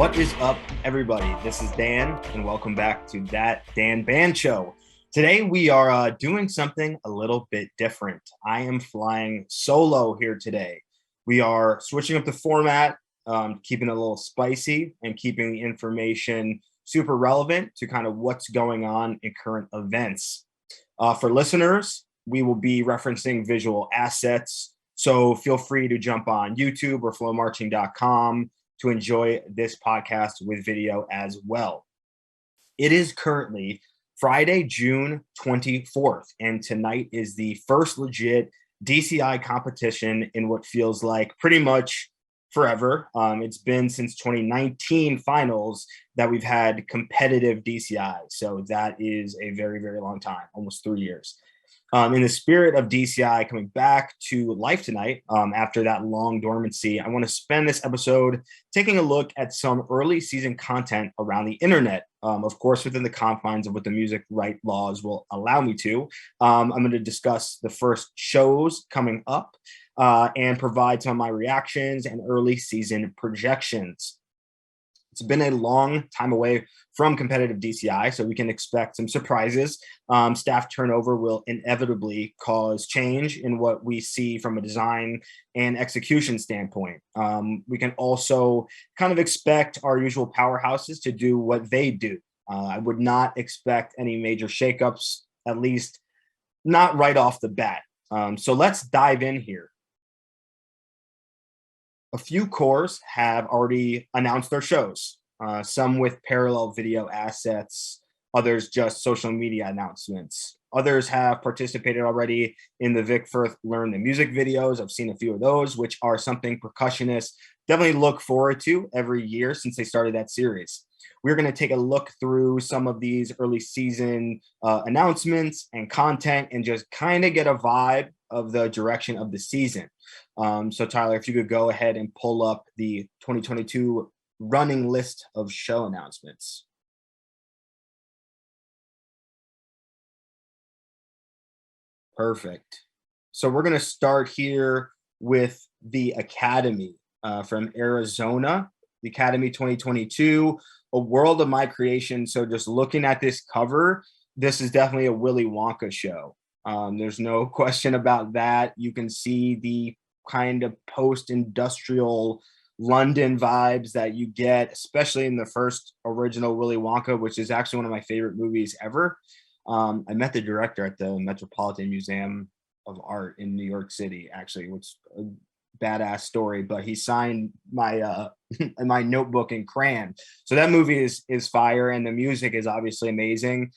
What is up, everybody? This is Dan, and welcome back to That Dan Band Show. Today, we are doing something a little bit different. I am flying solo here today. We are switching up the format, keeping it a little spicy, and keeping the information super relevant to kind of what's going on in current events. For listeners, we will be referencing visual assets, so feel free to jump on YouTube or FloMarching.com to enjoy this podcast with video as well. It is currently Friday, June 24th, and tonight is the first legit DCI competition in what feels like pretty much forever. It's been since 2019 finals that we've had competitive DCI, so that is a very, very long time, almost 3 years. In the spirit of DCI coming back to life tonight, after that long dormancy, I want to spend this episode taking a look at some early season content around the internet, of course, within the confines of what the music right laws will allow me to. I'm going to discuss the first shows coming up and provide some of my reactions and early season projections. It's been a long time away from competitive DCI, so we can expect some surprises. Staff turnover will inevitably cause change in what we see from a design and execution standpoint. We can also kind of expect our usual powerhouses to do what they do. I would not expect any major shakeups, at least not right off the bat. So let's dive in here. A few corps have already announced their shows, some with parallel video assets, others just social media announcements. Others have participated already in the Vic Firth Learn the Music videos. I've seen a few of those, which are something percussionists definitely look forward to every year since they started that series. We're going to take a look through some of these early season announcements and content and just kind of get a vibe of the direction of the season. So Tyler, if you could go ahead and pull up the 2022 running list of show announcements. Perfect. So we're going to start here with the Academy from Arizona, the Academy 2022, A World of My Creation. So just looking at this cover, this is definitely a Willy Wonka show. There's no question about that. You can see the kind of post-industrial London vibes that you get, especially in the first original Willy Wonka, which is actually one of my favorite movies ever. I met the director at the Metropolitan Museum of Art in New York City, actually, which is a badass story, but he signed my my notebook in crayon. So that movie is fire, and the music is obviously amazing.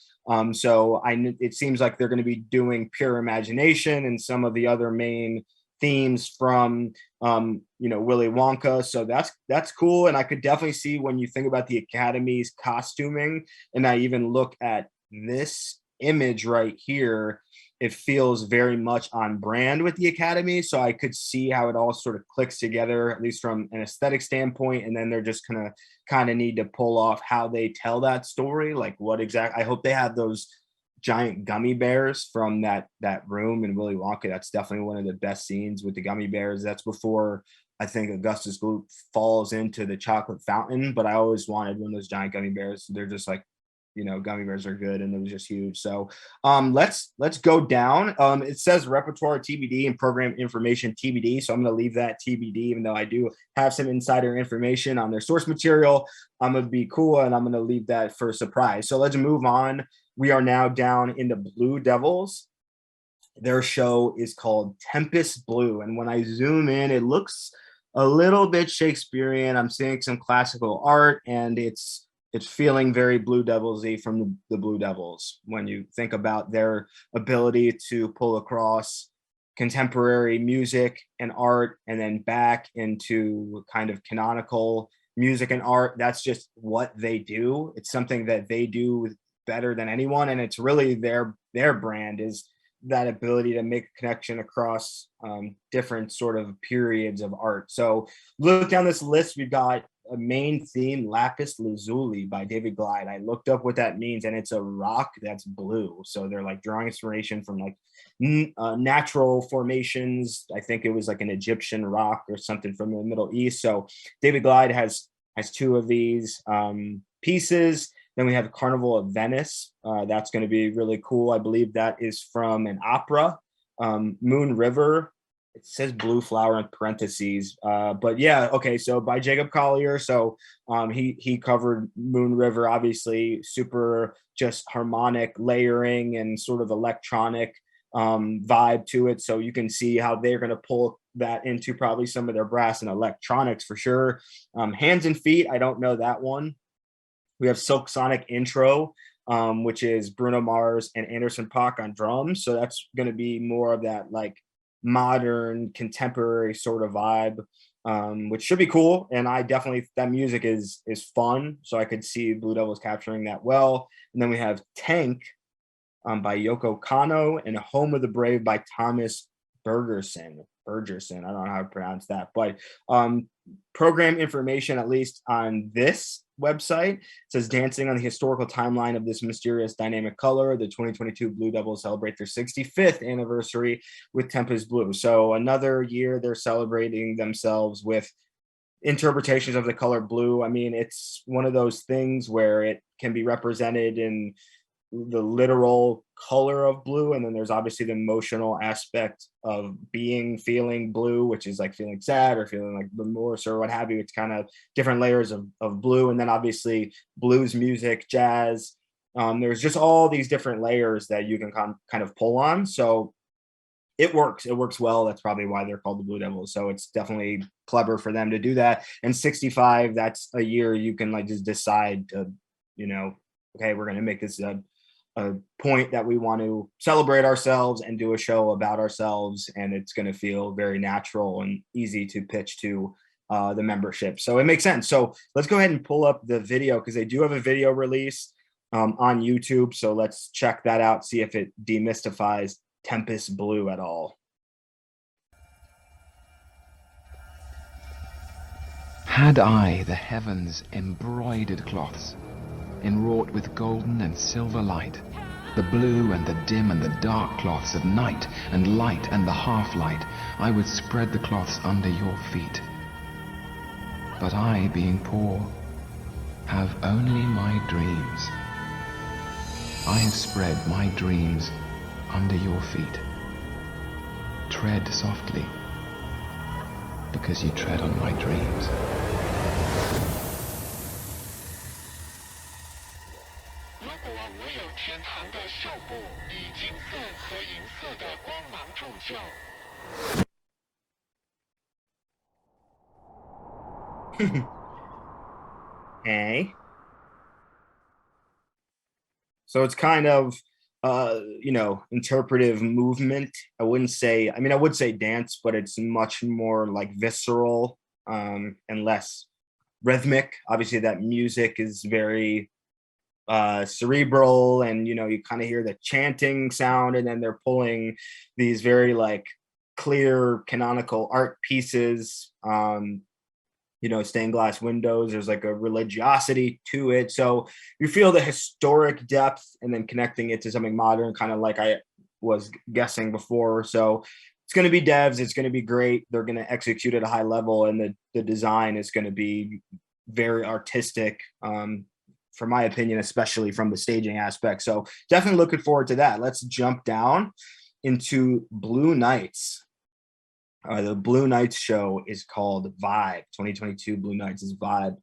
So it seems like they're going to be doing Pure Imagination and some of the other main themes from Willy Wonka. So that's cool, and I could definitely see when you think about the Academy's costuming, and I even look at this image right here, it feels very much on brand with the Academy. So I could see how it all sort of clicks together, at least from an aesthetic standpoint. And then they're just gonna kind of need to pull off how they tell that story. Like what exactly, I hope they have those giant gummy bears from that room in Willy Wonka. That's definitely one of the best scenes with the gummy bears. That's before I think Augustus Gloop falls into the chocolate fountain. But I always wanted one of those giant gummy bears. They're just like, gummy bears are good, and it was just huge. So let's go down. It says repertoire TBD and program information TBD. So I'm going to leave that TBD, even though I do have some insider information on their source material. I'm going to be cool, and I'm going to leave that for a surprise. So let's move on. We are now down into Blue Devils. Their show is called Tempest Blue. And when I zoom in, it looks a little bit Shakespearean. I'm seeing some classical art, and it's feeling very Blue Devils-y from the Blue Devils when you think about their ability to pull across contemporary music and art and then back into kind of canonical music and art. That's just what they do. It's something that they do better than anyone, and it's really their brand is that ability to make a connection across different sort of periods of art. So look down this list, we've got a main theme, Lapis Lazuli by David Glide. I looked up what that means, and it's a rock that's blue. So they're like drawing inspiration from like natural formations. I think it was like an Egyptian rock or something from the Middle East. So David Glide has has two of these pieces. Then we have Carnival of Venice. That's going to be really cool. I believe that is from an opera. Moon River. It says Blue Flower in parentheses. But yeah, okay. So by Jacob Collier. So he covered Moon River, obviously super just harmonic layering and sort of electronic vibe to it. So you can see how they're going to pull that into probably some of their brass and electronics for sure. Hands and Feet. I don't know that one. We have Silk Sonic Intro, which is Bruno Mars and Anderson .Paak on drums. So that's going to be more of that like modern, contemporary sort of vibe, which should be cool. And I definitely, that music is fun. So I could see Blue Devils capturing that well. And then we have Tank by Yoko Kanno and Home of the Brave by Thomas Bergerson. I don't know how to pronounce that, but program information, at least on this website, says dancing on the historical timeline of this mysterious dynamic color. The 2022 Blue Devils celebrate their 65th anniversary with Tempest Blue. So another year they're celebrating themselves with interpretations of the color blue. I mean, it's one of those things where it can be represented in the literal color of blue, and then there's obviously the emotional aspect of feeling blue, which is like feeling sad or feeling like remorse or what have you. It's kind of different layers of blue, and then obviously blues music, jazz. There's just all these different layers that you can kind of pull on. So it works well. That's probably why they're called the Blue Devils. So it's definitely clever for them to do that. And 65, that's a year you can like just decide to, okay, we're going to make this a point that we want to celebrate ourselves and do a show about ourselves, and it's going to feel very natural and easy to pitch to the membership. So it makes sense. So let's go ahead and pull up the video, because they do have a video release on YouTube. So let's check that out, see if it demystifies Tempest Blue at all. Had I the heavens embroidered cloths, enwrought with golden and silver light, the blue and the dim and the dark cloths of night and light and the half-light, I would spread the cloths under your feet. But I, being poor, have only my dreams. I have spread my dreams under your feet. Tread softly, because you tread on my dreams. Hey. So it's kind of interpretive movement. I would say dance, but it's much more like visceral and less rhythmic. Obviously that music is very cerebral, and you kind of hear the chanting sound, and then they're pulling these very like clear canonical art pieces, stained glass windows. There's like a religiosity to it, so you feel the historic depth and then connecting it to something modern, kind of like I was guessing before. So it's going to be devs, it's going to be great, they're going to execute at a high level, and the design is going to be very artistic, for my opinion, especially from the staging aspect. So definitely looking forward to that. Let's jump down into Blue Knights. The Blue Knights show is called Vibe. 2022 Blue Knights is Vibe.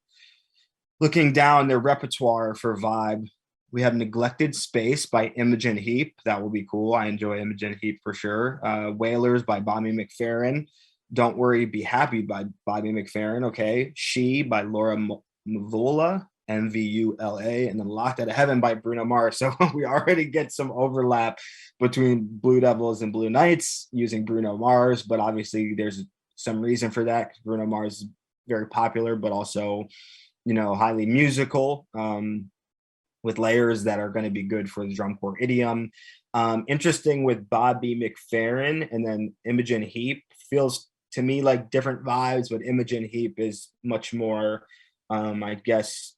Looking down their repertoire for Vibe, we have Neglected Space by Imogen Heap. That will be cool. I enjoy Imogen Heap for sure. Whalers by Bobby McFerrin. Don't Worry, Be Happy by Bobby McFerrin. Okay. She by Laura Mvula. MVULA, and then Locked Out of Heaven by Bruno Mars. So we already get some overlap between Blue Devils and Blue Knights using Bruno Mars, but obviously there's some reason for that, because Bruno Mars is very popular, but also, highly musical, with layers that are going to be good for the drum corps idiom. Interesting with Bobby McFerrin and then Imogen Heap, feels to me like different vibes, but Imogen Heap is much more, I guess,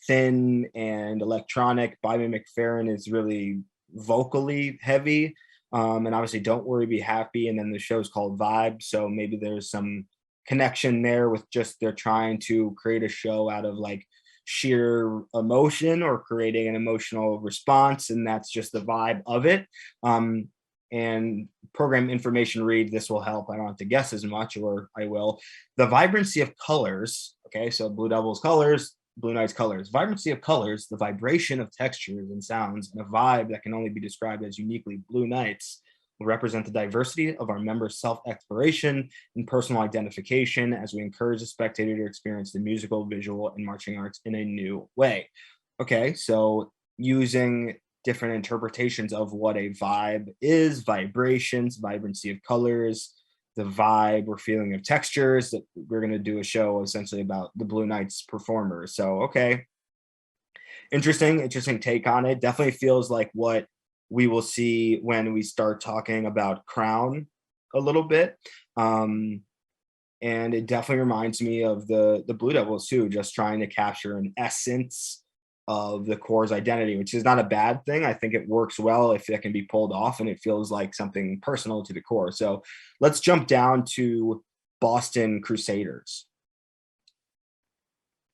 thin and electronic. Bobby McFerrin is really vocally heavy, and obviously Don't Worry, Be Happy, and then the show's called Vibe, so maybe there's some connection there with just they're trying to create a show out of like sheer emotion or creating an emotional response, and that's just the vibe of it. And program information read, this will help. I don't have to guess as much, or I will. The vibrancy of colors. Okay, so Blue Devils colors, Blue Knights colors. Vibrancy of colors, the vibration of textures and sounds, and a vibe that can only be described as uniquely Blue Knights, will represent the diversity of our members' self-exploration and personal identification as we encourage the spectator to experience the musical, visual, and marching arts in a new way. Okay, so using different interpretations of what a vibe is, vibrations, vibrancy of colors, the vibe or feeling of textures, that we're going to do a show essentially about the Blue Knights performers. So, okay. Interesting take on it. Definitely feels like what we will see when we start talking about Crown a little bit. And it definitely reminds me of the Blue Devils too, just trying to capture an essence of the Corps' identity, which is not a bad thing. I think it works well if that can be pulled off and it feels like something personal to the Corps. So let's jump down to Boston Crusaders.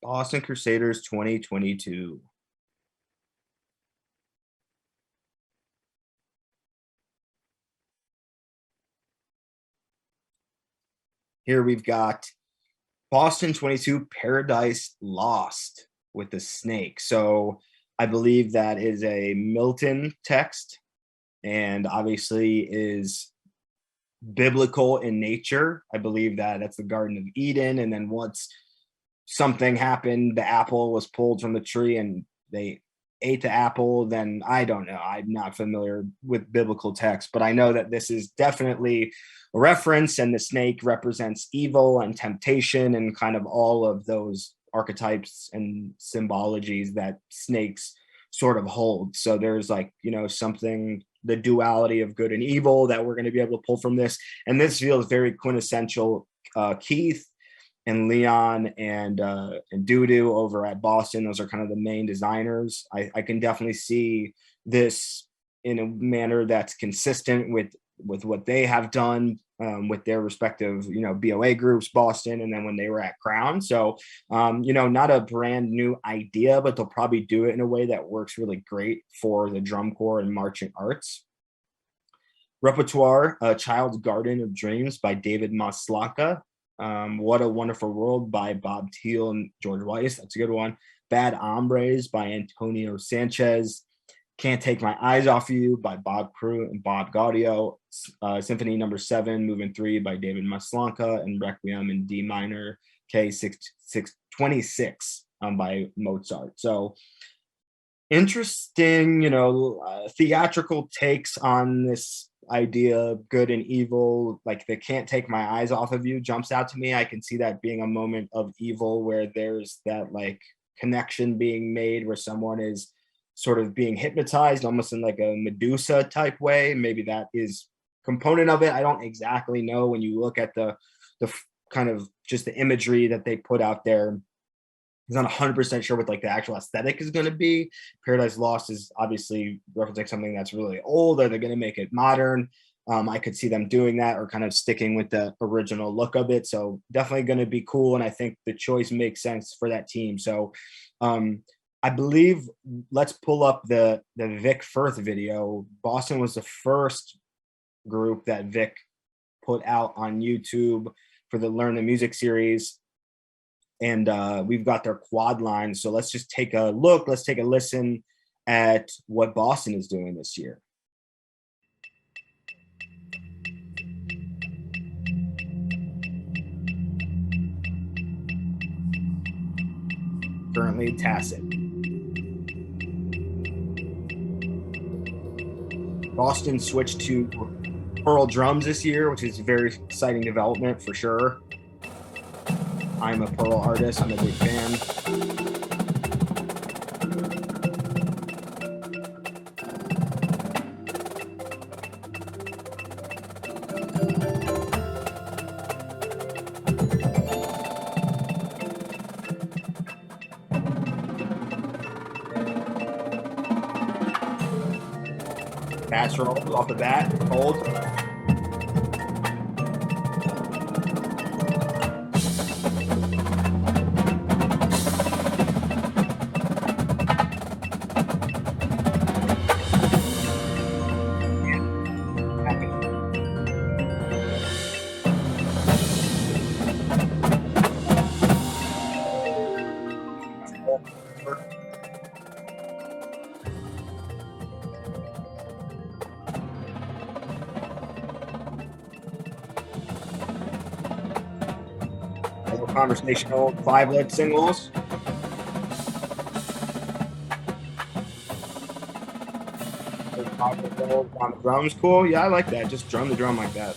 Boston Crusaders 2022. Here we've got Boston 22 Paradise Lost with the snake. So I believe that is a Milton text, and obviously is biblical in nature. I believe that that's the Garden of Eden, and then once something happened, the apple was pulled from the tree and they ate the apple, then I don't know. I'm not familiar with biblical text, but I know that this is definitely a reference, and the snake represents evil and temptation and kind of all of those archetypes and symbologies that snakes sort of hold. So there's like, you know, something, the duality of good and evil that we're going to be able to pull from this. And this feels very quintessential Keith and Leon and Dudu over at Boston. Those are kind of the main designers. I can definitely see this in a manner that's consistent with what they have done with their respective, you know, BOA groups, Boston, and then when they were at Crown. So, you know, not a brand new idea, but they'll probably do it in a way that works really great for the drum corps and marching arts. Repertoire, Child's Garden of Dreams by David Maslaka. What a Wonderful World by Bob Thiel and George Weiss. That's a good one. Bad Hombres by Antonio Sanchez. Can't Take My Eyes Off You by Bob Crew and Bob Gaudio. Symphony No. 7, Movement 3 by David Maslanka, and Requiem in D minor K626 by Mozart. So interesting, you know, theatrical takes on this idea of good and evil. Like the Can't Take My Eyes Off of You jumps out to me. I can see that being a moment of evil where there's that like connection being made where someone is sort of being hypnotized almost in like a Medusa type way. Maybe that is component of it. I don't exactly know. When you look at the kind of just the imagery that they put out there, I'm not 100% sure what like the actual aesthetic is going to be. Paradise Lost is obviously referencing something that's really old. Are they going to make it modern? I could see them doing that or kind of sticking with the original look of it. So definitely going to be cool. And I think the choice makes sense for that team. So I believe, let's pull up the Vic Firth video. Boston was the first group that Vic put out on YouTube for the Learn the Music series. And we've got their quad line. So let's just take a look. Let's take a listen at what Boston is doing this year. Currently tacit. Boston switched to Pearl drums this year, which is a very exciting development for sure. I'm a Pearl artist. I'm a big fan. Bats roll off the bat, hold. Conversational 5-lit singles. On the drums, cool. Yeah, I like that. Just drum the drum like that.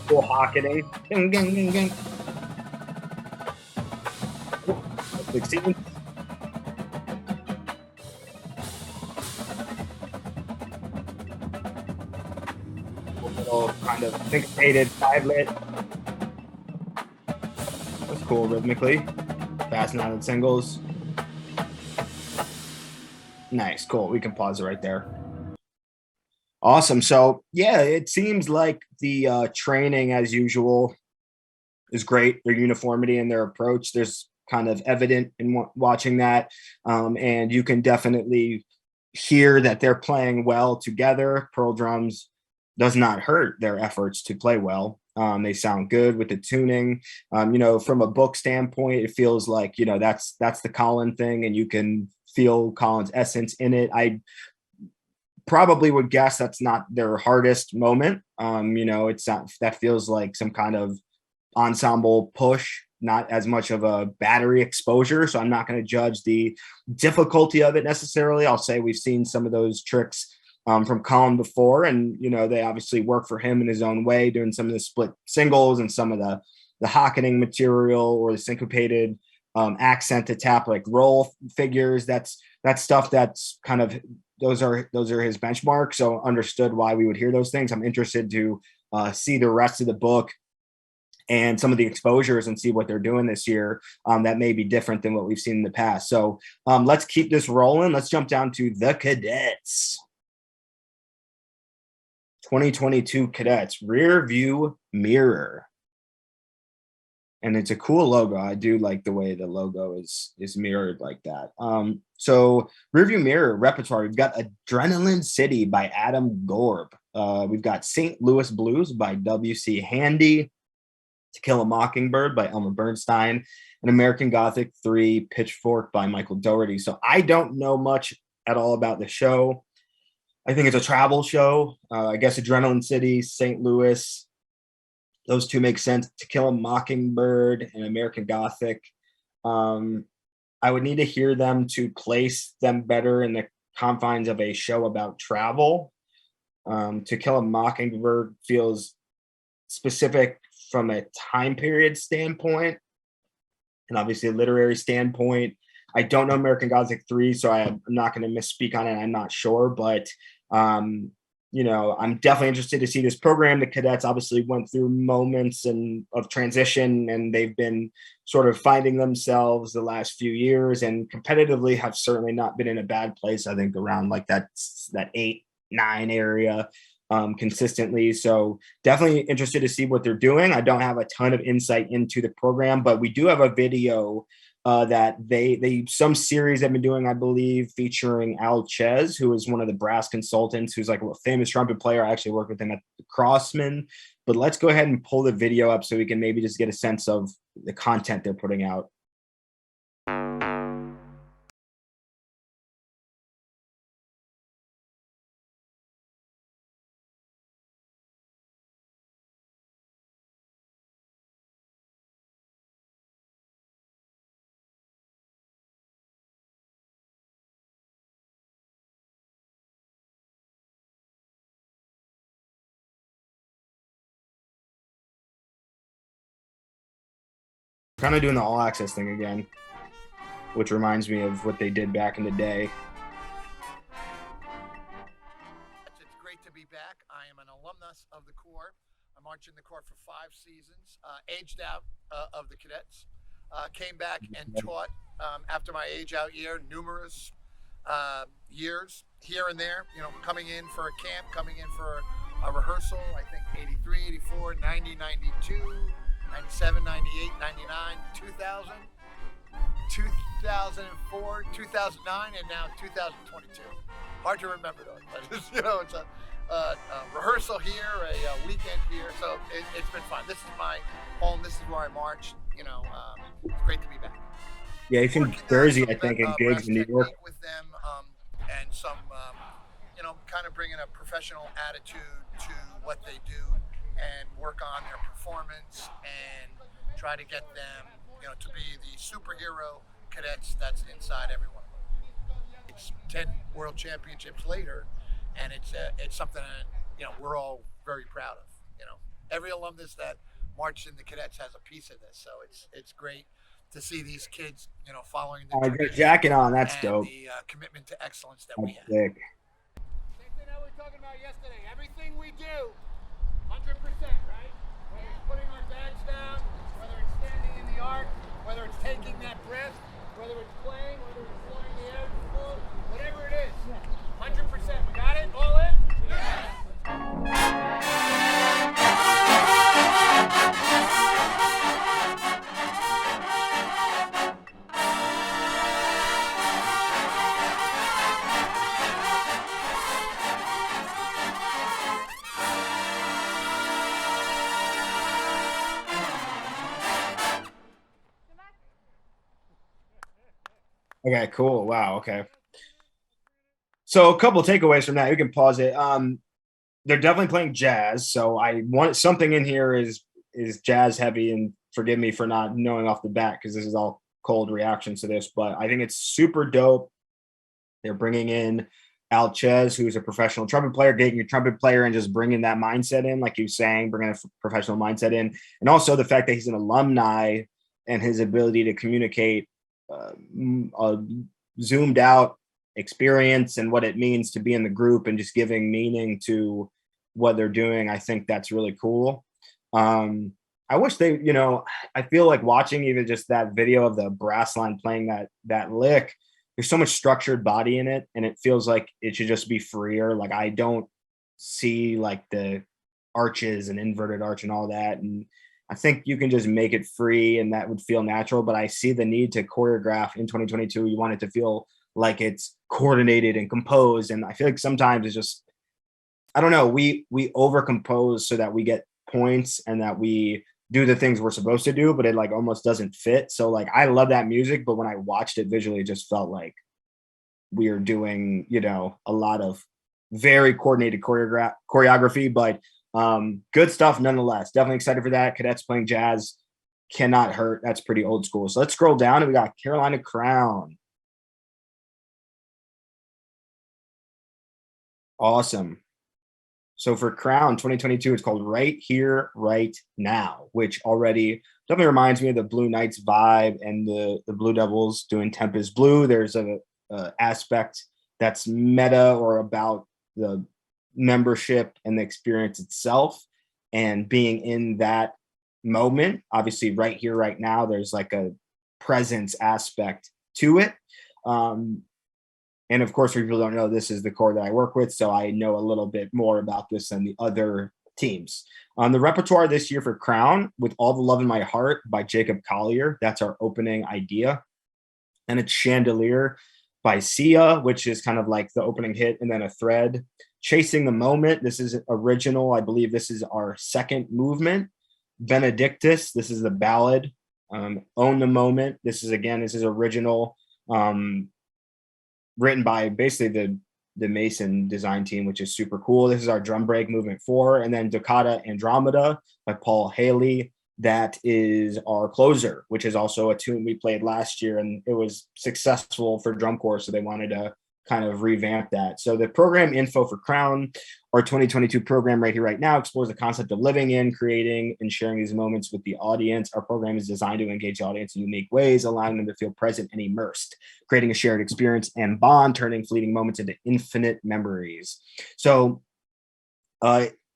Cool hocketing. Ding, ding, ding, ding. Big sequence. Little kind of syncopated 5-lit. That's cool rhythmically. Fast and out of singles. Nice, cool. We can pause it right there. Awesome. So yeah, it seems like the training, as usual, is great. Their uniformity and their approach, there's kind of evident in watching that, and you can definitely hear that they're playing well together. Pearl drums does not hurt their efforts to play well. They sound good with the tuning. From a book standpoint, it feels like that's the Colin thing, and you can feel Colin's essence in it. I probably would guess that's not their hardest moment. It's not, that feels like some kind of ensemble push, not as much of a battery exposure. So I'm not going to judge the difficulty of it necessarily. I'll say we've seen some of those tricks from Colin before, and they obviously work for him in his own way, doing some of the split singles and some of the hocketing material or the syncopated accent to tap like roll figures. That's stuff that's kind of those are his benchmarks. So understood why we would hear those things. I'm interested to see the rest of the book and some of the exposures and see what they're doing this year that may be different than what we've seen in the past. So let's keep this rolling. Let's jump down to the Cadets. 2022 Cadets, rear view mirror. And it's a cool logo. I do like the way the logo is mirrored like that. So rearview mirror repertoire. We've got Adrenaline City by Adam Gorb. We've got St. Louis Blues by W.C. Handy. To Kill a Mockingbird by Elmer Bernstein. And American Gothic 3 Pitchfork by Michael Dougherty. So I don't know much at all about the show. I think it's a travel show. I guess Adrenaline City, St. Louis. Those two make sense. To Kill a Mockingbird and American Gothic. I would need to hear them to place them better in the confines of a show about travel. To Kill a Mockingbird feels specific from a time period standpoint and obviously a literary standpoint. I don't know American Gothic 3, so I'm not going to misspeak on it. I'm not sure, but I'm definitely interested to see this program. The Cadets obviously went through moments of transition, and they've been sort of finding themselves the last few years, and competitively have certainly not been in a bad place. I think around like that 8-9 area consistently. So definitely interested to see what they're doing. I don't have a ton of insight into the program, but we do have a video that they some series they've been doing, I believe, featuring Al Chez, who is one of the brass consultants, who's like a famous trumpet player. I actually worked with him at the Crossmen. But let's go ahead and pull the video up so we can maybe just get a sense of the content they're putting out. Kind of doing the all access thing again, which reminds me of what they did back in the day. It's great to be back. I am an alumnus of the Corps. I marched in the Corps for 5 seasons, aged out of the Cadets, came back and taught after my age out year, numerous years here and there, coming in for a camp, coming in for a rehearsal, I think 83, 84, 90, 92, 97, 98, 99, 2000, 2004, 2009, and now 2022. Hard to remember though, but it's, it's a rehearsal here, a weekend here, so it's been fun. This is my home. This is where I march. It's great to be back. Yeah, he's in Jersey, I think, and gigs in New York. With them, and some, kind of bringing a professional attitude to what they do and work on their performance and try to get them, to be the superhero cadets that's inside everyone. It's 10 world championships later, and it's something that, we're all very proud of. Every alumnus that marched in the cadets has a piece of this, so it's great to see these kids, following the got jacket on. That's dope. The commitment to excellence that we have. Sick. Same thing that we were talking about yesterday. Everything we do, 100%, right? Whether it's putting our bags down, whether it's standing in the arc, whether it's taking that breath, whether it's playing, whether it's flying the air, whatever it is, 100%. We got it? All in? Yes! Okay, cool. Wow. Okay. So a couple of takeaways from that. You can pause it. They're definitely playing jazz. So I want something in here is jazz heavy, and forgive me for not knowing off the bat because this is all cold reactions to this, but I think it's super dope. They're bringing in Alchez, who's a professional trumpet player, getting a trumpet player and just bringing that mindset in, like you saying, bringing a professional mindset in. And also the fact that he's an alumni and his ability to communicate a zoomed out experience and what it means to be in the group and just giving meaning to what they're doing. I think that's really cool. I wish they, I feel like watching even just that video of the brass line playing that lick, there's so much structured body in it, and it feels like it should just be freer. Like I don't see like the arches and inverted arch and all that. And I think you can just make it free and that would feel natural, but I see the need to choreograph in 2022. You want it to feel like it's coordinated and composed. And I feel like sometimes it's just, I don't know, we overcompose so that we get points and that we do the things we're supposed to do, but it like almost doesn't fit. So like, I love that music, but when I watched it visually, it just felt like we are doing, a lot of very coordinated choreography, but good stuff nonetheless. Definitely excited for that. Cadets playing jazz cannot hurt. That's pretty old school. So let's scroll down and we got Carolina Crown. Awesome. So for Crown 2022, it's called Right Here, Right Now, which already definitely reminds me of the Blue Knights vibe and the Blue Devils doing Tempest Blue. There's a aspect that's meta or about the membership and the experience itself and being in that moment. Obviously, right here, right now, there's like a presence aspect to it. And of course, for people who don't know, this is the corps that I work with, so I know a little bit more about this than the other teams. The repertoire this year for Crown, With All the Love in My Heart by Jacob Collier. That's our opening idea. And it's Chandelier by Sia, which is kind of like the opening hit, and then a thread. Chasing the Moment, this is original. I believe this is our second movement. Benedictus, this is the ballad. Own the Moment, this is original. Written by basically the Mason design team, which is super cool. This is our drum break movement 4, and then Toccata Andromeda by Paul Haley. That is our closer, which is also a tune we played last year, and it was successful for drum corps, so they wanted to kind of revamp that. So the program info for Crown, our 2022 program right here, right now, explores the concept of living in, creating, and sharing these moments with the audience. Our program is designed to engage the audience in unique ways, allowing them to feel present and immersed, creating a shared experience and bond, turning fleeting moments into infinite memories. So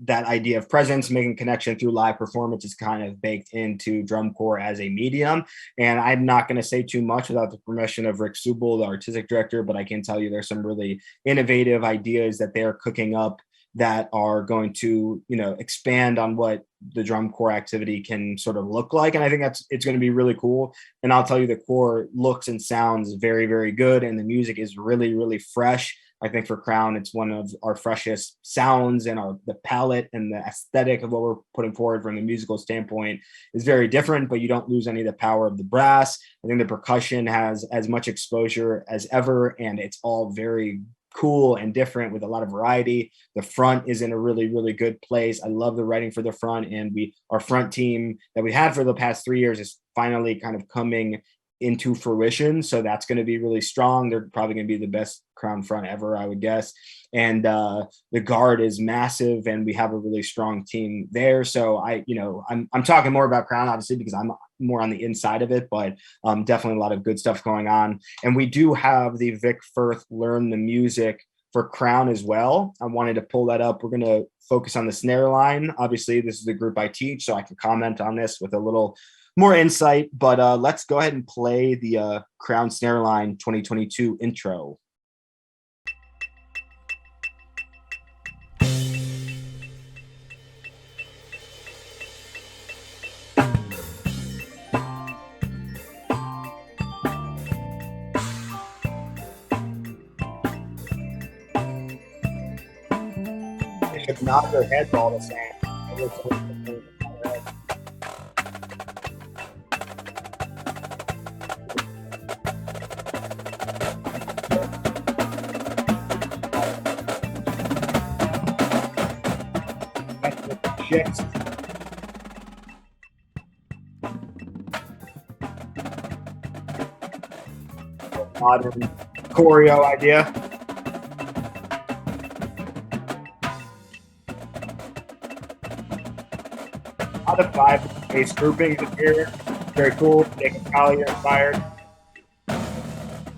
that idea of presence, making connection through live performance is kind of baked into drum corps as a medium. And I'm not going to say too much without the permission of Rick Subel, the artistic director, but I can tell you there's some really innovative ideas that they're cooking up that are going to, expand on what the drum corps activity can sort of look like. And I think it's going to be really cool. And I'll tell you, the corps looks and sounds very, very good. And the music is really, really fresh. I think for Crown, it's one of our freshest sounds, and the palette and the aesthetic of what we're putting forward from the musical standpoint is very different, but you don't lose any of the power of the brass. I think the percussion has as much exposure as ever, and it's all very cool and different with a lot of variety. The front is in a really, really good place. I love the writing for the front, and our front team that we had for the past 3 years is finally kind of coming into fruition. So that's going to be really strong. They're probably going to be the best Crown front ever, I would guess. And the guard is massive, and we have a really strong team there. So I'm talking more about Crown, obviously, because I'm more on the inside of it, but definitely a lot of good stuff going on. And we do have the Vic Firth Learn the Music for Crown as well. I wanted to pull that up. We're going to focus on the snare line. Obviously, this is the group I teach, so I can comment on this with a little more insight, but let's go ahead and play the Crown Snare Line 2022 intro. They should nod their heads all the same. Modern choreo idea. Out of 5 bass groupings here. Very cool. Cavaliers inspired.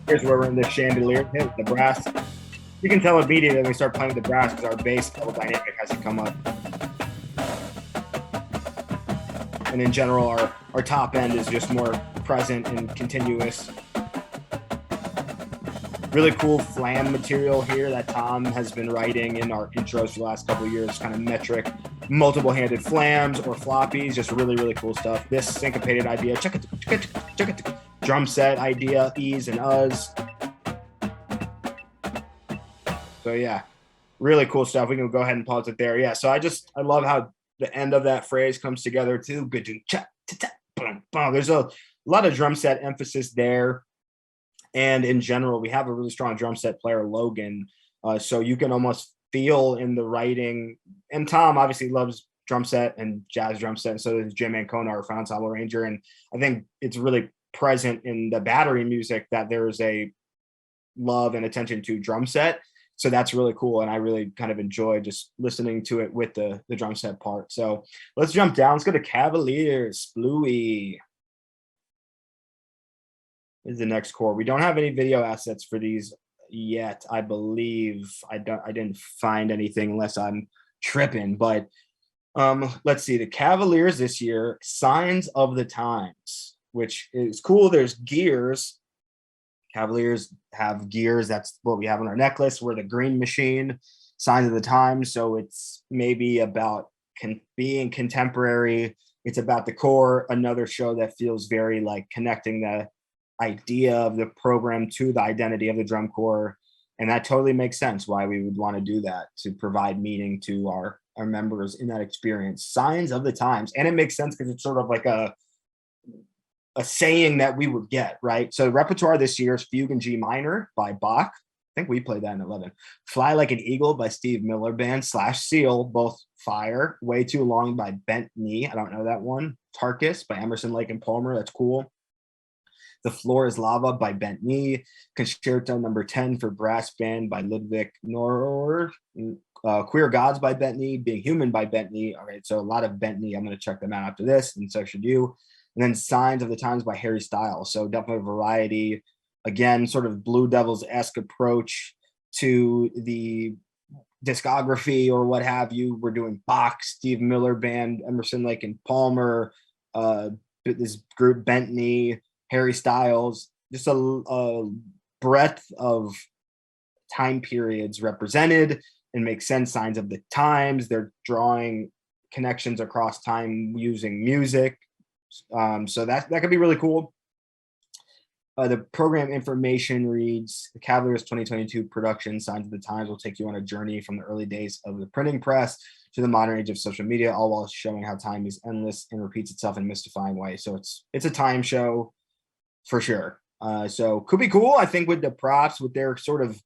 Here's where we're in the chandelier. Here's the brass. You can tell immediately when we start playing the brass because our bass level dynamic has to come up. And in general, our top end is just more present and continuous. Really cool flam material here that Tom has been writing in our intros for the last couple of years, kind of metric, multiple-handed flams or floppies, just really, really cool stuff. This syncopated idea, check it, drum set idea, e's and uhs. So yeah, really cool stuff. We can go ahead and pause it there. Yeah, so I love how the end of that phrase comes together too. There's a lot of drum set emphasis there. And in general, we have a really strong drum set player, Logan. So you can almost feel in the writing. And Tom obviously loves drum set and jazz drum set. And so does Jim Ancona, our front ensemble ranger. And I think it's really present in the battery music that there's a love and attention to drum set. So that's really cool. And I really kind of enjoy just listening to it with the drum set part. So let's jump down. Let's go to Cavaliers, Bluey. Is the next core. We don't have any video assets for these yet. I believe I didn't find anything unless I'm tripping, but let's see. The Cavaliers this year, Signs of the Times, which is cool. There's gears. Cavaliers have gears. That's what we have on our necklace. We're the green machine, Signs of the Times. So it's maybe about being contemporary. It's about the core, another show that feels very like connecting the idea of the program to the identity of the drum corps, and that totally makes sense why we would want to do that, to provide meaning to our members in that experience. Signs of the Times, and it makes sense because it's sort of like a saying that we would get, right? So the repertoire this year is Fugue in G minor by Bach. I think we played that in 11. Fly Like an Eagle by Steve Miller Band / Seal, both fire. Way Too Long by Bent Knee. I don't know that one. Tarkus by Emerson, Lake and Palmer. That's cool. The Floor is Lava by Bent Knee. Concerto number 10 for brass band by Ludwig Nord. Queer Gods by Bent Knee. Being Human by Bent Knee. All right, so a lot of Bent Knee. I'm going to check them out after this, and so should you. And then Signs of the Times by Harry Styles. So definitely a variety. Again, sort of Blue Devils-esque approach to the discography or what have you. We're doing Bach, Steve Miller Band, Emerson, Lake and Palmer, this group Bent Knee, Harry Styles, just a breadth of time periods represented. and make sense, signs of the times. They're drawing connections across time using music. So that could be really cool. The program information reads, the Cavaliers 2022 production Signs of the Times will take you on a journey from the early days of the printing press to the modern age of social media, all while showing how time is endless and repeats itself in mystifying ways. So it's a time show for sure. So could be cool. I think with the props, with their sort of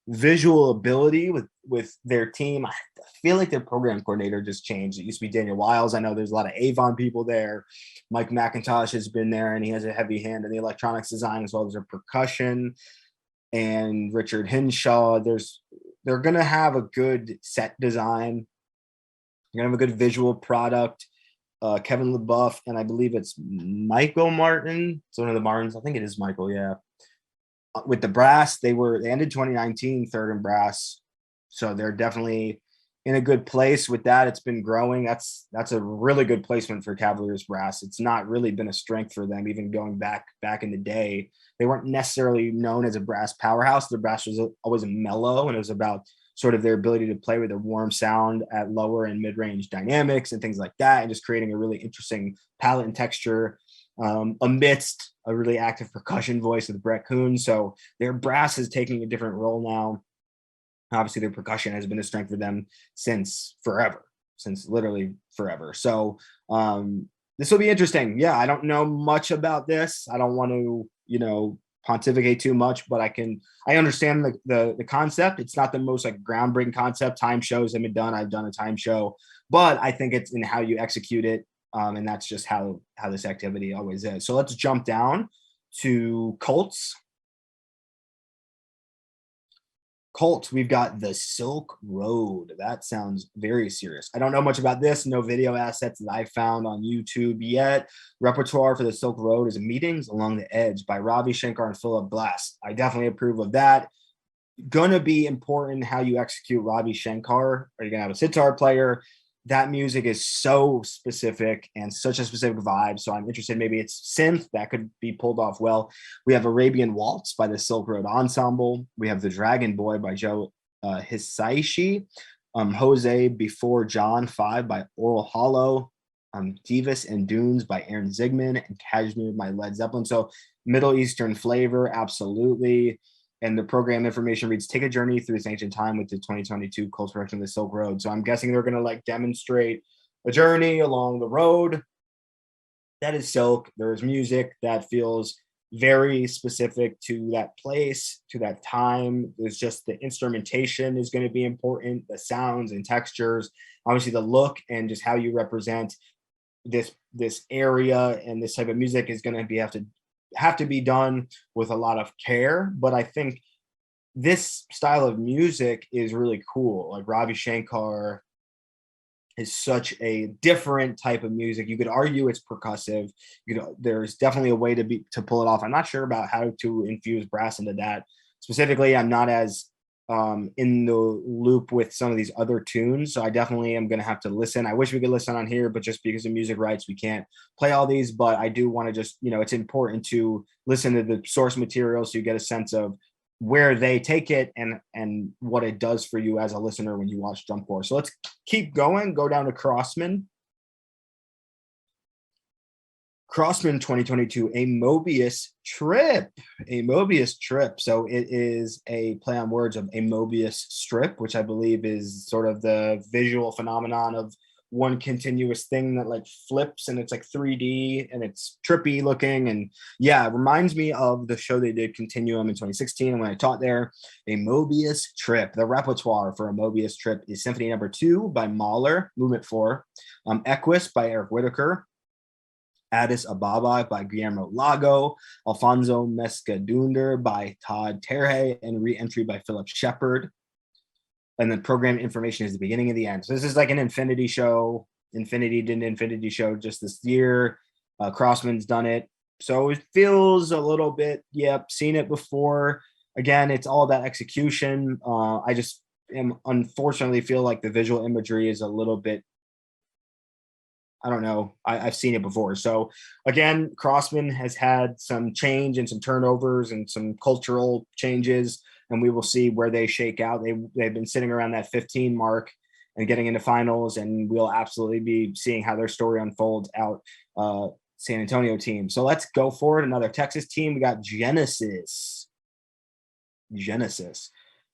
visual ability with their team, I feel like their program coordinator just changed. It used to be Daniel Wiles. I know there's a lot of Avon people there. Mike McIntosh has been there, and he has a heavy hand in the electronics design as well as their percussion. And Richard Hinshaw, they're gonna have a good set design. You're gonna have a good visual product. Kevin LeBuff, and I believe it's Michael Martin. It's one of the Martins. I think it is Michael, yeah. With the brass, they ended 2019 third in brass, so they're definitely in a good place with that. It's been growing. That's a really good placement for Cavaliers brass. It's not really been a strength for them, even going back in the day. They weren't necessarily known as a brass powerhouse. Their brass was always mellow, and it was about sort of their ability to play with a warm sound at lower and mid-range dynamics and things like that, and just creating a really interesting palette and texture amidst a really active percussion voice with Brett Kuhn. So their brass is taking a different role now. Obviously, their percussion has been a strength for them since literally forever. So this will be interesting. Yeah, I don't know much about this. I don't want to, pontificate too much, but I understand the concept. It's not the most like groundbreaking concept. Time shows have been done. I've done a time show, but I think it's in how you execute it. And that's just how this activity always is. So let's jump down to Colts. We've got the Silk Road. That sounds very serious. I don't know much about this. No video assets that I found on YouTube yet. Repertoire for the Silk Road is Meetings Along the Edge by Ravi Shankar and Philip Glass. I definitely approve of that. Gonna be important how you execute Ravi Shankar. Are you gonna have a sitar player? That music is so specific and such a specific vibe. So I'm interested. Maybe it's synth that could be pulled off well. We have Arabian Waltz by the Silk Road Ensemble. We have The Dragon Boy by Joe Hisaishi. Jose Before John 5 by Oral Hollow. Divas and Dunes by Aaron Zigman, and Kashmir by Led Zeppelin. So Middle Eastern flavor, absolutely. And the program information reads, take a journey through this ancient time with the 2022 Colts production of the Silk Road. So I'm guessing they're going to demonstrate a journey along the road. That is Silk. There's music that feels very specific to that place, to that time. There's just the instrumentation is going to be important, the sounds and textures, obviously the look and just how you represent this area and this type of music is going to have to be done with a lot of care. But I think this style of music is really cool. Like Ravi Shankar is such a different type of music. You could argue it's percussive. There's definitely a way to pull it off. I'm not sure about how to infuse brass into that. Specifically, I'm not as in the loop with some of these other tunes. So I definitely am going to have to listen. I wish we could listen on here, but just because of music rights, we can't play all these. But I do want to just, it's important to listen to the source material so you get a sense of where they take it and what it does for you as a listener when you watch Jump Force. So let's keep going, go down to Crossmen. Crossmen 2022, a Mobius trip. So it is a play on words of a Mobius strip, which I believe is sort of the visual phenomenon of one continuous thing that flips and it's 3D and it's trippy looking. And yeah, it reminds me of the show they did Continuum in 2016 when I taught there. A Mobius trip. The repertoire for a Mobius trip is Symphony No. 2 by Mahler, Movement 4, Equus by Eric Whitaker, Addis Ababa by Guillermo Lago, Alfonso Mescadunder by Todd Terhe, and Re-Entry by Philip Shepard. And then program information is the beginning and the end. So this is like an Infinity show. Infinity did an Infinity show just this year. Crossman's done it. So it feels a little bit, seen it before. Again, it's all that execution. I just unfortunately feel like the visual imagery is a little bit I don't know. I've seen it before. So again, Crossmen has had some change and some turnovers and some cultural changes, and we will see where they shake out. They've been sitting around that 15 mark and getting into finals, and we'll absolutely be seeing how their story unfolds out San Antonio team. So let's go for it. Another Texas team. We got Genesis.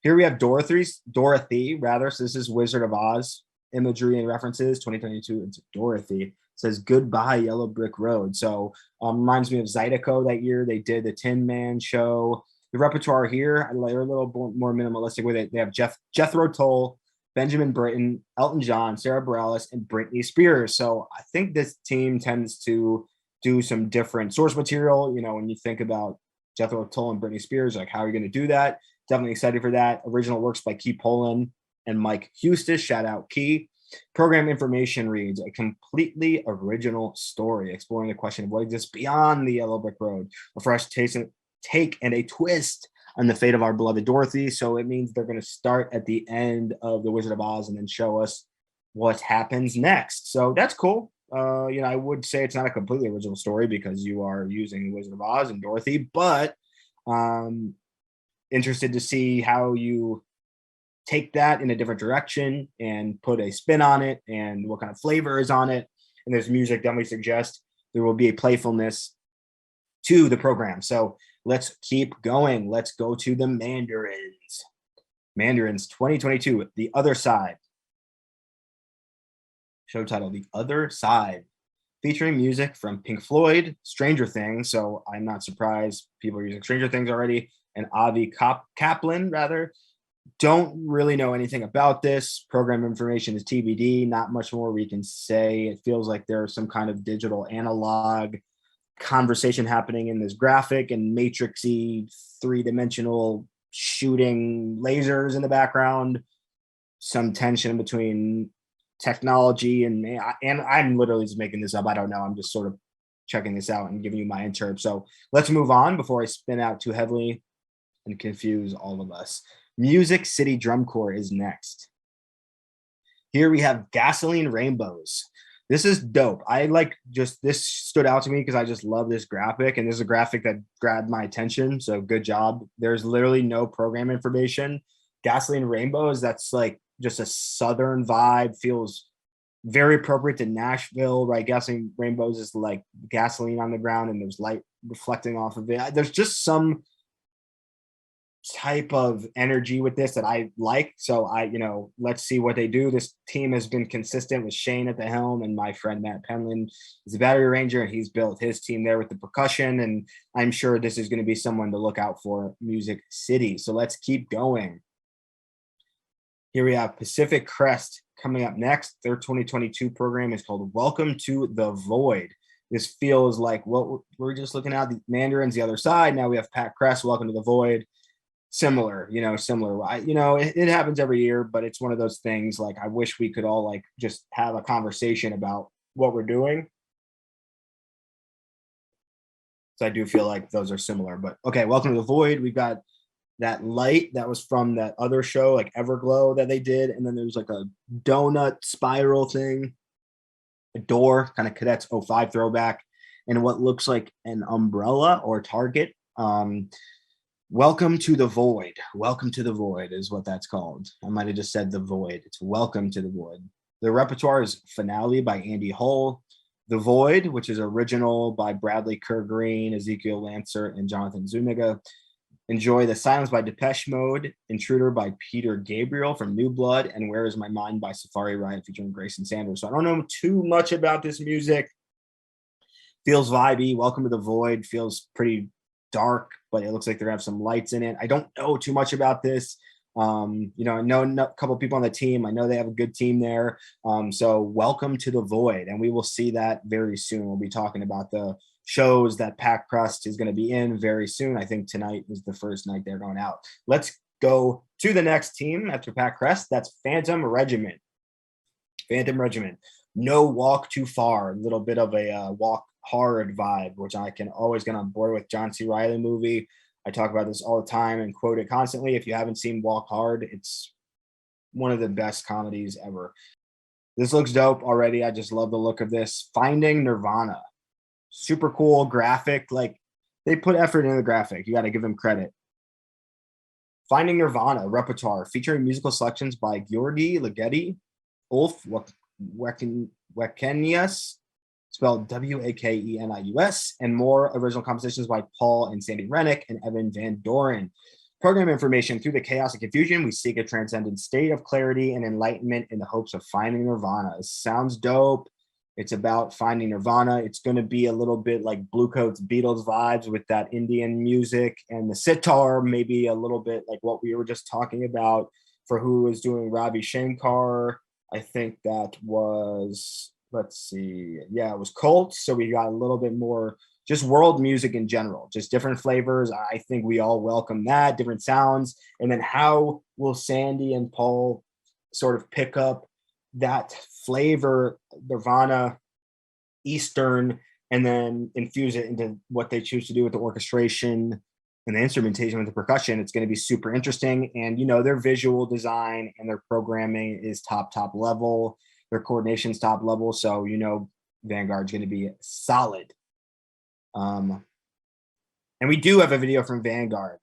Here we have Dorothy rather. So this is Wizard of Oz imagery and references. 2022. It's Dorothy. It says goodbye Yellow Brick Road. So reminds me of Zydeco that year. They did the Tin Man show. The repertoire here, they're a little more minimalistic with it. They have Jethro Tull, Benjamin Britten, Elton John, Sarah Bareilles, and Britney Spears. So I think this team tends to do some different source material. You know, when you think about Jethro Tull and Britney Spears, like how are you going to do that? Definitely excited for that. Original works by Key Poland and Mike Hustis. Shout out Key. Program information reads a completely original story exploring the question of what exists beyond the Yellow Brick Road, a fresh take and a twist on the fate of our beloved Dorothy. So it means they're going to start at the end of The Wizard of Oz and then show us what happens next. So that's cool. You know, I would say it's not a completely original story because you are using Wizard of Oz and Dorothy, but interested to see how you take that in a different direction and put a spin on it and what kind of flavor is on it. And this music definitely suggests there will be a playfulness to the program. So let's keep going. Let's go to the Mandarins. Mandarins 2022, The Other Side. Show title, The Other Side, featuring music from Pink Floyd, Stranger Things. So I'm not surprised people are using Stranger Things already. And Avi Kaplan, rather. Don't really know anything about this. Program information is TBD. Not much more we can say. It feels like there's some kind of digital analog conversation happening in this graphic and matrixy three-dimensional shooting lasers in the background. Some tension between technology and I'm literally just making this up. I don't know. I'm just sort of checking this out and giving you my interp. So let's move on before I spin out too heavily and confuse all of us. Music City Drum Corps is next. Here we have Gasoline Rainbows. This is dope. This stood out to me because I just love this graphic, and this is a graphic that grabbed my attention. So good job. There's literally no program information. Gasoline Rainbows, that's like just a Southern vibe, feels very appropriate to Nashville, right? Gasoline Rainbows is like gasoline on the ground and there's light reflecting off of it. There's just some type of energy with this that I like. So let's see what they do. This team has been consistent with Shane at the helm, and my friend Matt Penland is a battery ranger, and he's built his team there with the percussion. And I'm sure this is going to be someone to look out for, Music City. So let's keep going. Here we have Pacific Crest coming up next. Their 2022 program is called Welcome to the Void. This feels like what we're just looking at. The Mandarins, The Other Side. Now we have Pat Crest, Welcome to the Void. Similar. It happens every year, but it's one of those things like I wish we could all like just have a conversation about what we're doing. So I do feel like those are similar, but okay. Welcome to the Void. We've got that light that was from that other show, like Everglow, that they did. And then there's like a donut spiral thing, a door, kind of Cadets 05 throwback, and what looks like an umbrella or target. Welcome to the Void. Welcome to the Void is what that's called. I might have just said the Void. It's Welcome to the Void. The repertoire is Finale by Andy Hull, The Void, which is original by Bradley Kerr Green, Ezekiel Lancer, and Jonathan Zuniga. Enjoy The Silence by Depeche Mode, Intruder by Peter Gabriel from New Blood, and Where Is My Mind by Safari Riot featuring Grayson Sanders. So I don't know too much about this music. Feels vibey. Welcome to the Void feels pretty dark, but it looks like they're gonna have some lights in it. I don't know too much about this. I know a couple of people on the team. I know they have a good team there. So welcome to the Void, and we will see that very soon. We'll be talking about the shows that Pack Crest is going to be in very soon. I think tonight is the first night they're going out. Let's go to the next team after Pack Crest. That's Phantom Regiment. Phantom Regiment. No Walk Too Far. A little bit of a walk hard vibe, which I can always get on board with. John C. Reilly movie. I talk about this all the time and quote it constantly. If you haven't seen Walk Hard, it's one of the best comedies ever. This looks dope already. I just love the look of this. Finding Nirvana. Super cool graphic. Like, they put effort in the graphic. You got to give them credit. Finding Nirvana repertoire featuring musical selections by Georgi Ligeti, Ulf Wekenius, spelled Wakenius, and more original compositions by Paul and Sandy Rennick and Evan Van Doren. Program information: through the chaos and confusion, we seek a transcendent state of clarity and enlightenment in the hopes of finding Nirvana. It sounds dope. It's about finding Nirvana. It's going to be a little bit like Blue Coats Beatles vibes with that Indian music and the sitar, maybe a little bit like what we were just talking about for who was doing Ravi Shankar. I think that was, let's see. Yeah, it was Colts. So we got a little bit more just world music in general, just different flavors. I think we all welcome that, different sounds. And then how will Sandy and Paul sort of pick up that flavor, Nirvana, Eastern, and then infuse it into what they choose to do with the orchestration and the instrumentation with the percussion? It's going to be super interesting. And, their visual design and their programming is top level. Their coordination's top level. So, Vanguard's going to be solid. And we do have a video from Vanguard.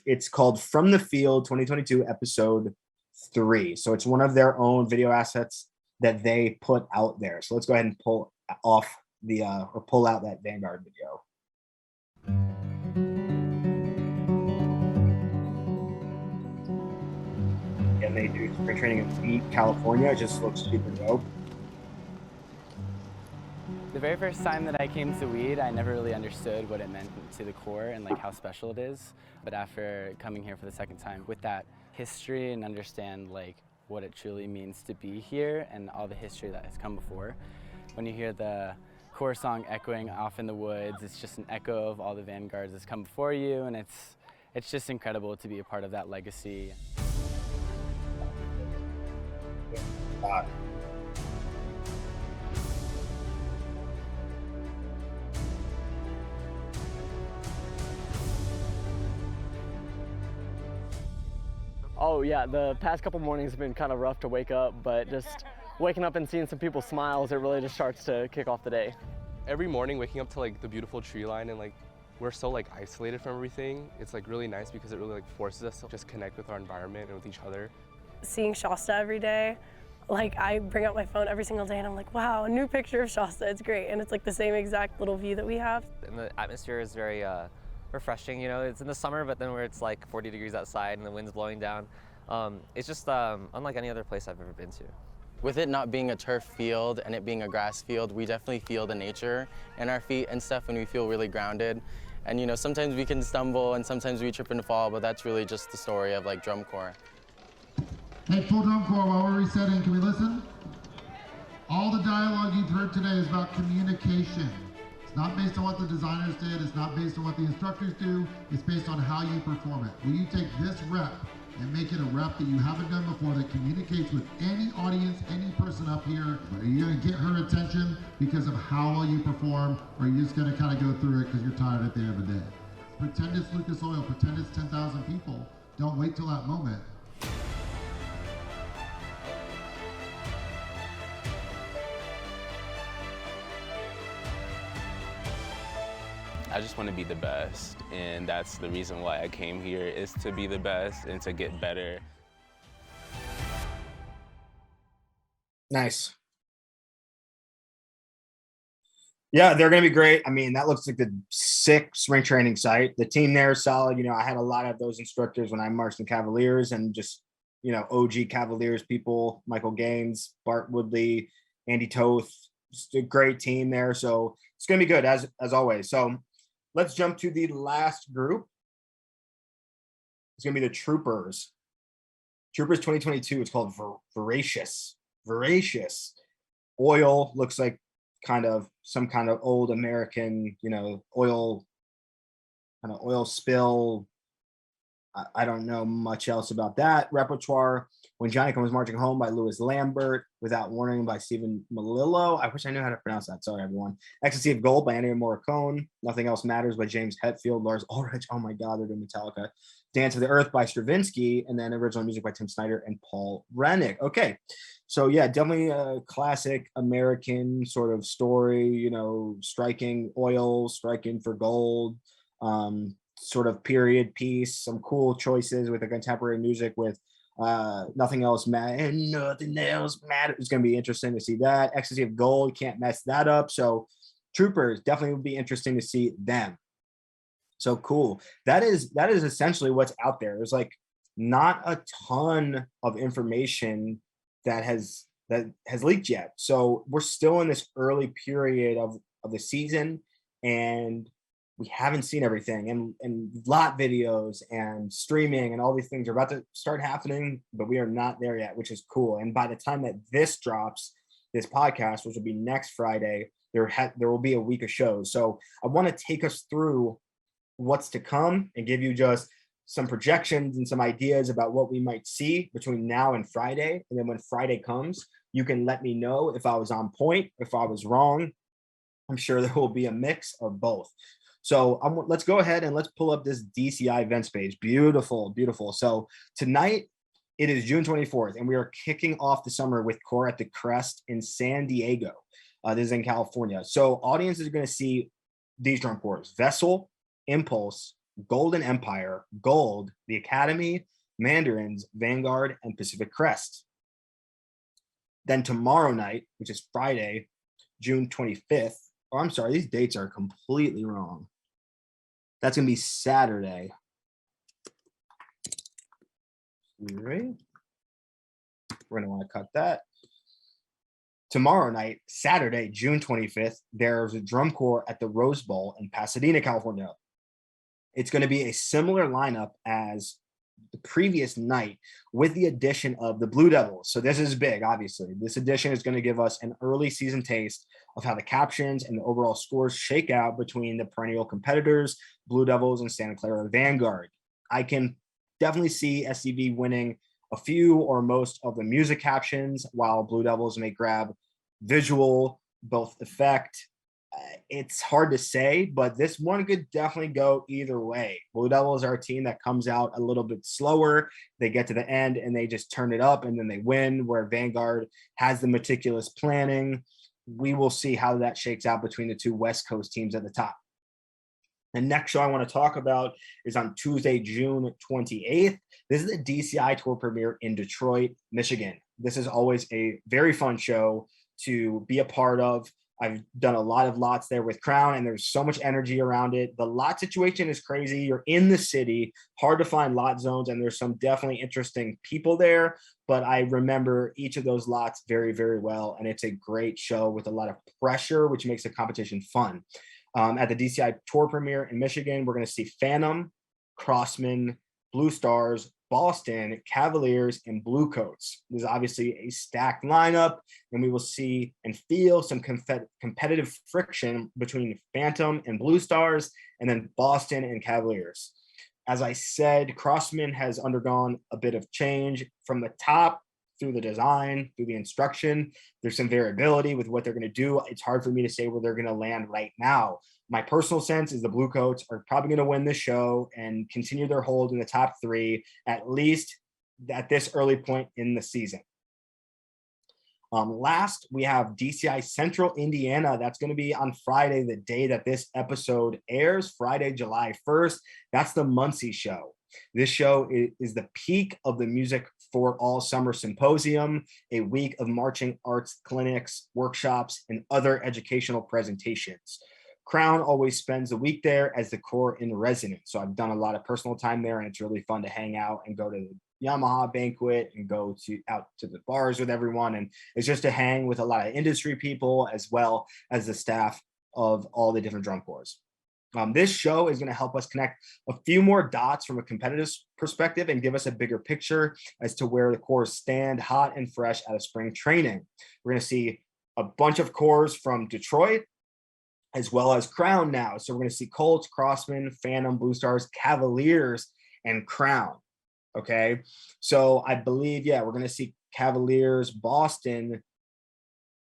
It's called From the Field 2022 episode 3. So it's one of their own video assets that they put out there. So let's go ahead and pull out that Vanguard video. And they do spring training in California. It just looks super dope. The very first time that I came to Weed, I never really understood what it meant to the Corps and like how special it is. But after coming here for the second time with that history and understand like what it truly means to be here and all the history that has come before, when you hear the Corps song echoing off in the woods, it's just an echo of all the Vanguards that's come before you, and it's just incredible to be a part of that legacy. Oh yeah, the past couple mornings have been kind of rough to wake up, but just waking up and seeing some people's smiles, it really just starts to kick off the day. Every morning waking up to like the beautiful tree line and like we're so like isolated from everything, it's like really nice because it really like forces us to just connect with our environment and with each other. Seeing Shasta every day, like I bring out my phone every single day and I'm like, wow, a new picture of Shasta, it's great. And it's like the same exact little view that we have. And the atmosphere is very refreshing, it's in the summer, but then where it's like 40 degrees outside and the wind's blowing down. It's just unlike any other place I've ever been to. With it not being a turf field and it being a grass field, we definitely feel the nature in our feet and stuff, and we feel really grounded. And sometimes we can stumble and sometimes we trip and fall, but that's really just the story of like drum corps. Hey, full drum corps, while we're resetting, can we listen? All the dialogue you've heard today is about communication. It's not based on what the designers did, it's not based on what the instructors do, it's based on how you perform it. Will you take this rep and make it a rep that you haven't done before that communicates with any audience, any person up here? Are you gonna get her attention because of how well you perform, or are you just gonna kind of go through it because you're tired at the end of the day? Pretend it's Lucas Oil, pretend it's 10,000 people. Don't wait till that moment. I just want to be the best, and that's the reason why I came here, is to be the best and to get better. Nice. Yeah, they're going to be great. I mean, that looks like the sick spring training site. The team there is solid. I had a lot of those instructors when I marched in Cavaliers, and just, OG Cavaliers people, Michael Gaines, Bart Woodley, Andy Toth, just a great team there. So it's going to be good as always. So let's jump to the last group. It's going to be the Troopers. Troopers 2022. It's called Voracious. Voracious. Oil looks like some kind of old American, oil spill, I don't know much else about that. Repertoire, When Johnny Comes Marching Home by Louis Lambert, Without Warning by Stephen Malillo. I wish I knew how to pronounce that. Sorry, everyone. Ecstasy of Gold by Ennio Morricone. Nothing Else Matters by James Hetfield. Lars Ulrich. Oh my God, they're doing Metallica. Dance of the Earth by Stravinsky. And then original music by Tim Snyder and Paul Rennick. Okay. So yeah, definitely a classic American sort of story, you know, striking oil, striking for gold. Sort of period piece, some cool choices with the contemporary music with Nothing Else Matters and Nothing Else Matters. It's going to be interesting to see that. Ecstasy of Gold, can't mess that up. So Troopers, definitely would be interesting to see them. So cool. That is essentially what's out there. There's like not a ton of information that has leaked yet. So we're still in this early period of the season, and we haven't seen everything, and lot videos and streaming and all these things are about to start happening, but we are not there yet, which is cool. And by the time that this drops, this podcast, which will be next Friday, there will be a week of shows. So I want to take us through what's to come and give you just some projections and some ideas about what we might see between now and Friday. And then when Friday comes, you can let me know if I was on point, if I was wrong. I'm sure there will be a mix of both. So let's go ahead and let's pull up this DCI events page. Beautiful, beautiful. So tonight it is June 24th, and we are kicking off the summer with Core at the Crest in San Diego. This is in California. So audiences are going to see these drum corps: Vessel, Impulse, Golden Empire, Gold, the Academy, Mandarins, Vanguard, and Pacific Crest. Then tomorrow night, which is Friday, June 25th, oh, I'm sorry, these dates are completely wrong. That's going to be Saturday. Right? We're going to want to cut that. Tomorrow night, Saturday, June 25th, there's a drum corps at the Rose Bowl in Pasadena, California. It's going to be a similar lineup as the previous night with the addition of the Blue Devils. So this is big, obviously. This addition is going to give us an early season taste of how the captions and the overall scores shake out between the perennial competitors, Blue Devils and Santa Clara Vanguard. I can definitely see SCV winning a few or most of the music captions, while Blue Devils may grab visual, both effect. It's hard to say, but this one could definitely go either way. Blue Devils are a team that comes out a little bit slower. They get to the end and they just turn it up and then they win, where Vanguard has the meticulous planning. We will see how that shakes out between the two West Coast teams at the top. The next show I want to talk about is on Tuesday, June 28th. This is the DCI tour premiere in Detroit, Michigan. This is always a very fun show to be a part of. I've done a lot of lots there with Crown, and there's so much energy around it. The lot situation is crazy. You're in the city, hard to find lot zones, and there's some definitely interesting people there. But I remember each of those lots very, very well, and it's a great show with a lot of pressure, which makes the competition fun. At the DCI tour premiere in Michigan, we're going to see Phantom, Crossmen, Blue Stars, Boston, Cavaliers, and Bluecoats. There's obviously a stacked lineup, and we will see and feel some competitive friction between Phantom and Blue Stars, and then Boston and Cavaliers. As I said, Crossmen has undergone a bit of change from the top through the design, through the instruction. There's some variability with what they're going to do. It's hard for me to say where they're going to land right now. My personal sense is the Bluecoats are probably going to win this show and continue their hold in the top three, at least at this early point in the season. Last, we have DCI Central Indiana. That's going to be on Friday, the day that this episode airs, Friday, July 1st. That's the Muncie show. This show is the peak of the Music for All Summer Symposium, a week of marching arts clinics, workshops, and other educational presentations. Crown always spends the week there as the corps in residence. So I've done a lot of personal time there, and it's really fun to hang out and go to the Yamaha banquet and go out to the bars with everyone. And it's just to hang with a lot of industry people as well as the staff of all the different drum corps. This show is going to help us connect a few more dots from a competitive perspective and give us a bigger picture as to where the corps stand hot and fresh out of spring training. We're going to see a bunch of corps from Detroit as well as Crown now. So we're going to see Colts, Crossmen, Phantom, Blue Stars, Cavaliers, and Crown. Okay. So I believe, yeah, we're going to see Cavaliers, Boston,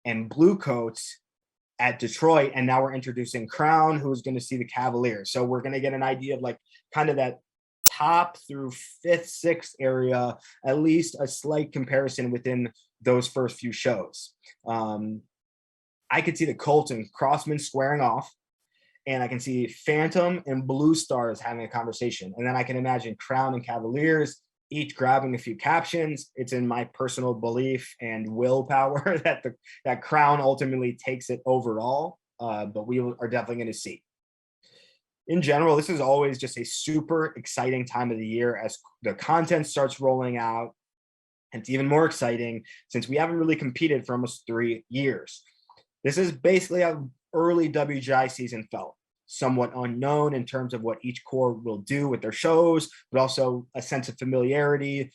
and Bluecoats at Detroit. And now we're introducing Crown, who's going to see the Cavaliers. So we're going to get an idea of like kind of that top through 5th, 6th area, at least a slight comparison within those first few shows. I could see the Colts and Crossmen squaring off, and I can see Phantom and Blue Stars having a conversation. And then I can imagine Crown and Cavaliers each grabbing a few captions. It's in my personal belief and willpower that Crown ultimately takes it overall, but we are definitely going to see. In general, this is always just a super exciting time of the year as the content starts rolling out. It's even more exciting since we haven't really competed for almost 3 years. This is basically how early WGI season felt. Somewhat unknown in terms of what each corps will do with their shows, but also a sense of familiarity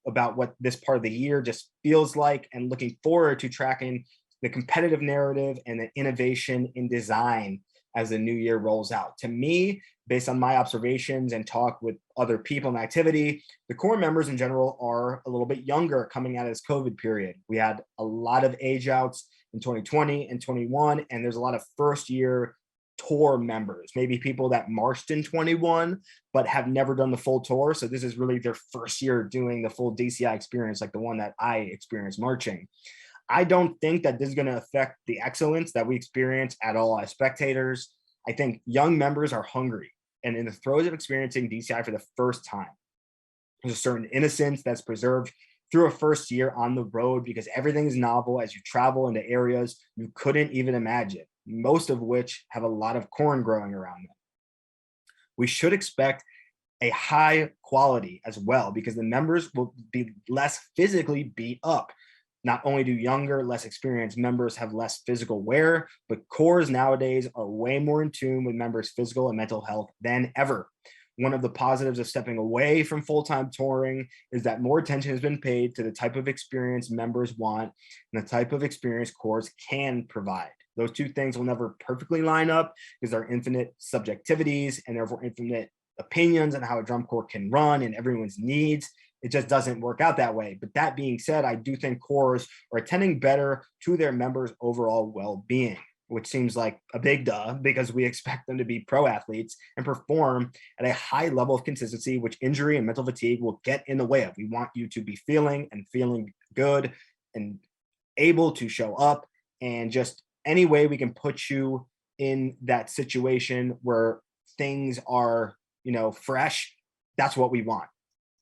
about what this part of the year just feels like, and looking forward to tracking the competitive narrative and the innovation in design as the new year rolls out. To me, based on my observations and talk with other people in the activity, the corps members in general are a little bit younger coming out of this COVID period. We had a lot of age outs in 2020 and 21, and there's a lot of first year tour members, maybe people that marched in 21 but have never done the full tour. So this is really their first year doing the full DCI experience, like the one that I experienced marching. I don't think that this is going to affect the excellence that we experience at all as spectators. I think young members are hungry and in the throes of experiencing DCI for the first time. There's a certain innocence that's preserved through a first year on the road because everything is novel as you travel into areas you couldn't even imagine, most of which have a lot of corn growing around them. We should expect a high quality as well because the members will be less physically beat up. Not only do younger, less experienced members have less physical wear, but corps nowadays are way more in tune with members' physical and mental health than ever. One of the positives of stepping away from full-time touring is that more attention has been paid to the type of experience members want and the type of experience corps can provide. Those two things will never perfectly line up because there are infinite subjectivities and therefore infinite opinions on how a drum corps can run and everyone's needs. It just doesn't work out that way. But that being said, I do think corps are attending better to their members' overall well-being, which seems like a big duh because we expect them to be pro athletes and perform at a high level of consistency, which injury and mental fatigue will get in the way of. We want you to be feeling good and able to show up, and just any way we can put you in that situation where things are, fresh, that's what we want.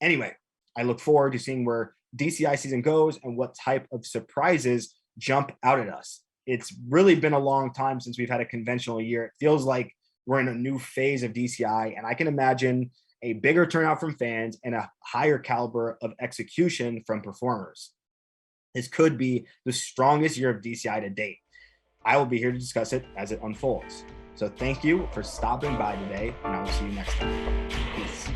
Anyway, I look forward to seeing where DCI season goes and what type of surprises jump out at us. It's really been a long time since we've had a conventional year. It feels like we're in a new phase of DCI, and I can imagine a bigger turnout from fans and a higher caliber of execution from performers. This could be the strongest year of DCI to date. I will be here to discuss it as it unfolds. So thank you for stopping by today, and I will see you next time. Peace.